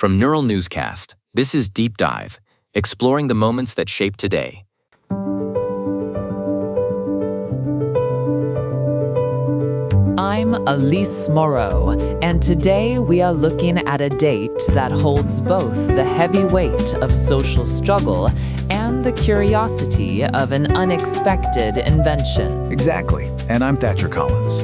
From Neural Newscast, this is Deep Dive, exploring the moments that shape today. I'm Elise Moreau, and today we are looking at a date that holds both the heavy weight of social struggle and the curiosity of an unexpected invention. Exactly, and I'm Thatcher Collins.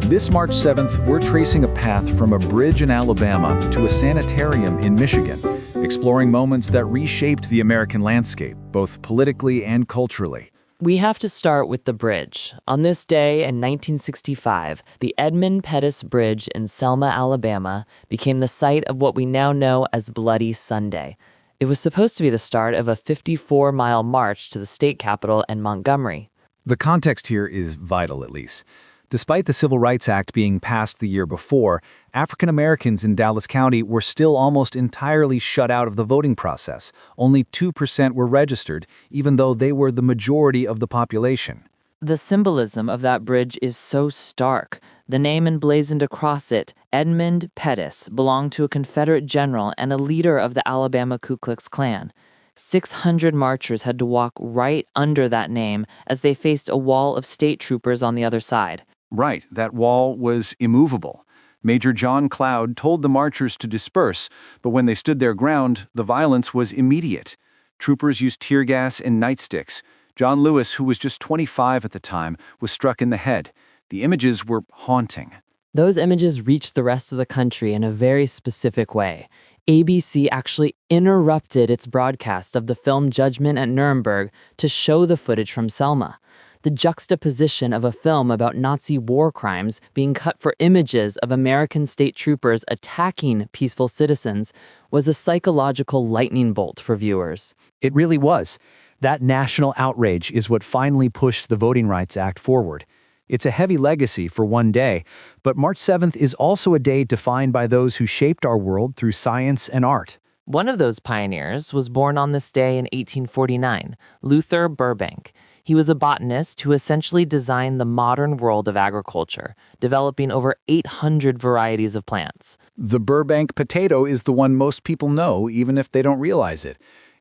This March 7th, we're tracing a path from a bridge in Alabama to a sanitarium in Michigan, exploring moments that reshaped the American landscape, both politically and culturally. We have to start with the bridge. On this day in 1965, the Edmund Pettus Bridge in Selma, Alabama, became the site of what we now know as Bloody Sunday. It was supposed to be the start of a 54-mile march to the state capitol in Montgomery. The context here is vital, at least. Despite the Civil Rights Act being passed the year before, African Americans in Dallas County were still almost entirely shut out of the voting process. Only 2% were registered, even though they were the majority of the population. The symbolism of that bridge is so stark. The name emblazoned across it, Edmund Pettus, belonged to a Confederate general and a leader of the Alabama Ku Klux Klan. 600 marchers had to walk right under that name as they faced a wall of state troopers on the other side. Right, that wall was immovable. Major John Cloud told the marchers to disperse, but when they stood their ground, the violence was immediate. Troopers used tear gas and nightsticks. John Lewis, who was just 25 at the time, was struck in the head. The images were haunting. Those images reached the rest of the country in a very specific way. ABC actually interrupted its broadcast of the film Judgment at Nuremberg to show the footage from Selma. The juxtaposition of a film about Nazi war crimes being cut for images of American state troopers attacking peaceful citizens was a psychological lightning bolt for viewers. It really was. That national outrage is what finally pushed the Voting Rights Act forward. It's a heavy legacy for one day, but March 7th is also a day defined by those who shaped our world through science and art. One of those pioneers was born on this day in 1849, Luther Burbank. He was a botanist who essentially designed the modern world of agriculture, developing over 800 varieties of plants. The Burbank potato is the one most people know, even if they don't realize it.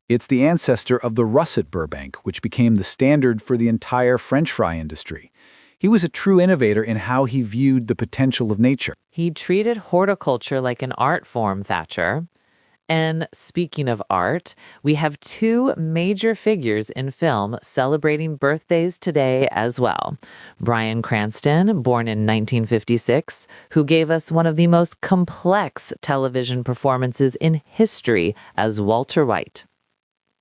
It's the ancestor of the russet Burbank, which became the standard for the entire French fry industry. He was a true innovator in how he viewed the potential of nature. He treated horticulture like an art form, Thatcher. And speaking of art, we have two major figures in film celebrating birthdays today as well. Bryan Cranston, born in 1956, who gave us one of the most complex television performances in history as Walter White.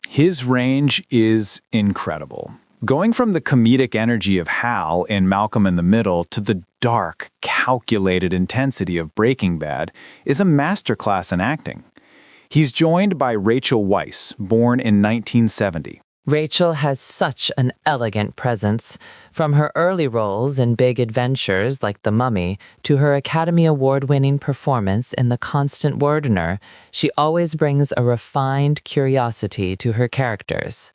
His range is incredible. Going from the comedic energy of Hal in Malcolm in the Middle to the dark, calculated intensity of Breaking Bad is a masterclass in acting. He's joined by Rachel Weisz, born in 1970. Rachel has such an elegant presence. From her early roles in big adventures like The Mummy to her Academy Award-winning performance in The Constant Gardener, she always brings a refined curiosity to her characters.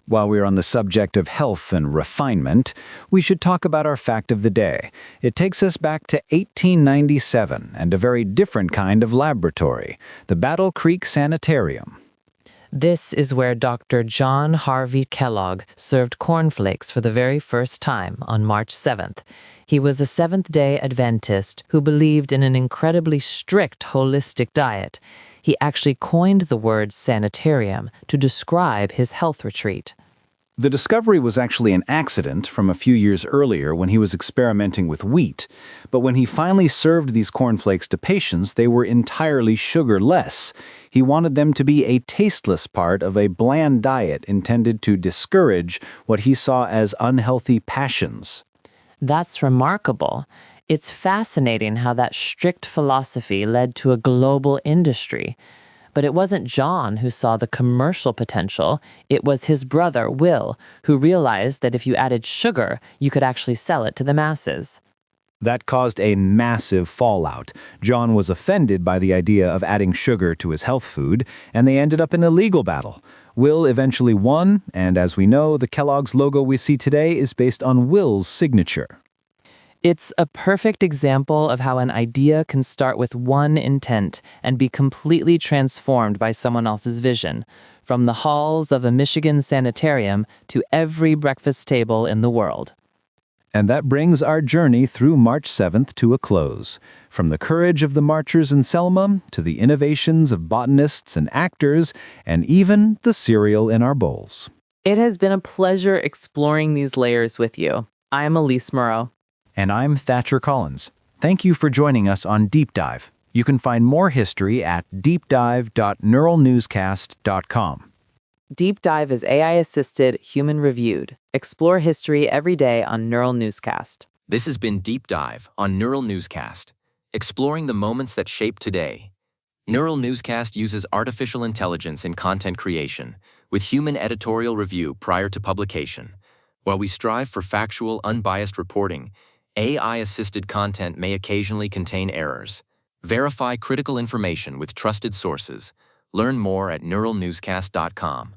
While we're on the subject of health and refinement, we should talk about our fact of the day. It takes us back to 1897 and a very different kind of laboratory, the Battle Creek Sanitarium. This is where Dr. John Harvey Kellogg served cornflakes for the very first time on March 7th. He was a Seventh-day Adventist who believed in an incredibly strict holistic diet. He actually coined the word sanitarium to describe his health retreat. The discovery was actually an accident from a few years earlier when he was experimenting with wheat. But when he finally served these cornflakes to patients, they were entirely sugarless. He wanted them to be a tasteless part of a bland diet intended to discourage what he saw as unhealthy passions. That's remarkable. It's fascinating how that strict philosophy led to a global industry. But it wasn't John who saw the commercial potential. It was his brother, Will, who realized that if you added sugar, you could actually sell it to the masses. That caused a massive fallout. John was offended by the idea of adding sugar to his health food, and they ended up in a legal battle. Will eventually won, and as we know, the Kellogg's logo we see today is based on Will's signature. It's a perfect example of how an idea can start with one intent and be completely transformed by someone else's vision, from the halls of a Michigan sanitarium to every breakfast table in the world. And that brings our journey through March 7th to a close. From the courage of the marchers in Selma to the innovations of botanists and actors, and even the cereal in our bowls. It has been a pleasure exploring these layers with you. I'm Elise Moreau. And I'm Thatcher Collins. Thank you for joining us on Deep Dive. You can find more history at deepdive.neuralnewscast.com. Deep Dive is AI-assisted, human-reviewed. Explore history every day on Neural Newscast. This has been Deep Dive on Neural Newscast, exploring the moments that shape today. Neural Newscast uses artificial intelligence in content creation, with human editorial review prior to publication. While we strive for factual, unbiased reporting, AI-assisted content may occasionally contain errors. Verify critical information with trusted sources. Learn more at neuralnewscast.com.